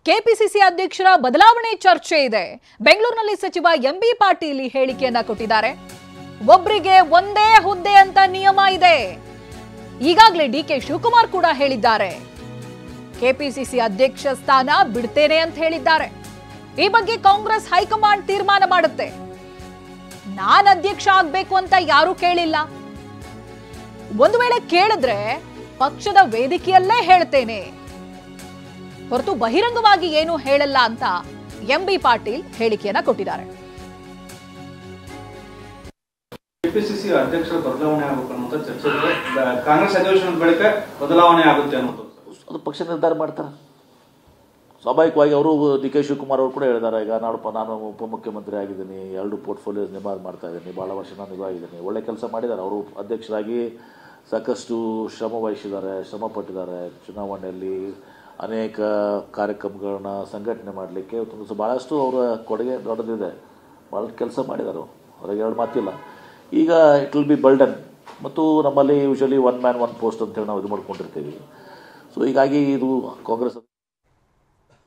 KPCC ಅಧ್ಯಕ್ಷರ ಬದಲಾವಣೆ ಚರ್ಚೆ ಇದೆ. ಬೆಂಗಳೂರಿನಲ್ಲಿ ಸಚಿವ ಎಂಬಿ ಪಾಟೀಲ್ ಹೇಳಿಕೆಯನ್ನ ಕೊಟ್ಟಿದ್ದಾರೆ. ಒಬ್ಬರಿಗೆ ಒಂದೇ ಹುದ್ದೆ ಅಂತ ನಿಯಮ ಇದೆ. ಈಗಾಗಲೇ ಡಿಕೆ ಶಿವಕುಮಾರ್ ಕೂಡ ಹೇಳಿದ್ದಾರೆ, ಕೆಪಿಸಿಸಿ ಅಧ್ಯಕ್ಷ ಸ್ಥಾನ ಬಿಡ್ತೇನೆ ಅಂತ ಹೇಳಿದ್ದಾರೆ. ಈ ಬಗ್ಗೆ ಕಾಂಗ್ರೆಸ್ ಹೈಕಮಾಂಡ್ ತೀರ್ಮಾನ ಮಾಡುತ್ತೆ. ನಾನು ಅಧ್ಯಕ್ಷ ಆಗ್ಬೇಕು ಅಂತ ಯಾರೂ ಕೇಳಿಲ್ಲ. ಒಂದು ವೇಳೆ ಕೇಳಿದ್ರೆ ಪಕ್ಷದ ವೇದಿಕೆಯಲ್ಲೇ ಹೇಳ್ತೇನೆ ಹೊರತು ಬಹಿರಂಗವಾಗಿ ಏನು ಹೇಳಲ್ಲ ಅಂತ ಎಂಬಿ ಪಾಟೀಲ್ ಹೇಳಿಕೆಯನ್ನ ಕೊಟ್ಟಿದ್ದಾರೆ. ಕೆಪಿಸಿಸಿ ಅಧ್ಯಕ್ಷರ ಬದಲಾವಣೆ ಆಗಬೇಕು ಅನ್ನೋ ಚರ್ಚೆ ಇದೆ. ಕಾಂಗ್ರೆಸ್ ಅಧಿವೇಶನದ ಬಳಿಕ ಬದಲಾವಣೆ ಆಗುತ್ತೆ ಅನ್ನೋದು ಅದು ಪಕ್ಷ ನಿರ್ಧಾರ ಮಾಡ್ತಾರೆ. ಸ್ವಾಭಾವಿಕವಾಗಿ ಅವರು ಡಿ ಕೆ ಶಿವಕುಮಾರ್ ಅವರು ಕೂಡ ಹೇಳಿದ್ದಾರೆ, ಈಗ ನೋಡಪ್ಪ ನಾನು ಉಪಮುಖ್ಯಮಂತ್ರಿ ಆಗಿದ್ದೀನಿ, 2 ಪೋರ್ಟ್ಫೋಲಿಯೋ ನಿರ್ಮಾಣ ಮಾಡ್ತಾ ಇದ್ದೀನಿ, ಭಾಳ ವರ್ಷ ನಾನು ಇವಾಗಿದ್ದೀನಿ, ಒಳ್ಳೆ ಕೆಲಸ ಮಾಡಿದ್ದಾರೆ. ಅವರು ಅಧ್ಯಕ್ಷರಾಗಿ ಸಾಕಷ್ಟು ಶ್ರಮ ವಹಿಸಿದ್ದಾರೆ, ಶ್ರಮ ಪಟ್ಟಿದ್ದಾರೆ. ಚುನಾವಣೆಯಲ್ಲಿ ಅನೇಕ ಕಾರ್ಯಕ್ರಮಗಳನ್ನ ಸಂಘಟನೆ ಮಾಡಲಿಕ್ಕೆ ಭಾಳಷ್ಟು ಅವರ ಕೊಡುಗೆ ದೊಡ್ಡದಿದೆ. ಭಾಳ ಕೆಲಸ ಮಾಡಿದ್ದಾರೆ, ಹೊರಗೆ ಎರಡು ಮಾತಿಲ್ಲ. ಈಗ ಇಟ್ ವಿಲ್ ಬಿ ಬರ್ಡನ್. ಮತ್ತು ನಮ್ಮಲ್ಲಿ ಯೂಶಲಿ 1 man 1 post ಅಂತೇಳಿ ನಾವು ಇದು ಮಾಡ್ಕೊಂಡಿರ್ತೀವಿ. ಸೊ ಹೀಗಾಗಿ ಇದು ಕಾಂಗ್ರೆಸ್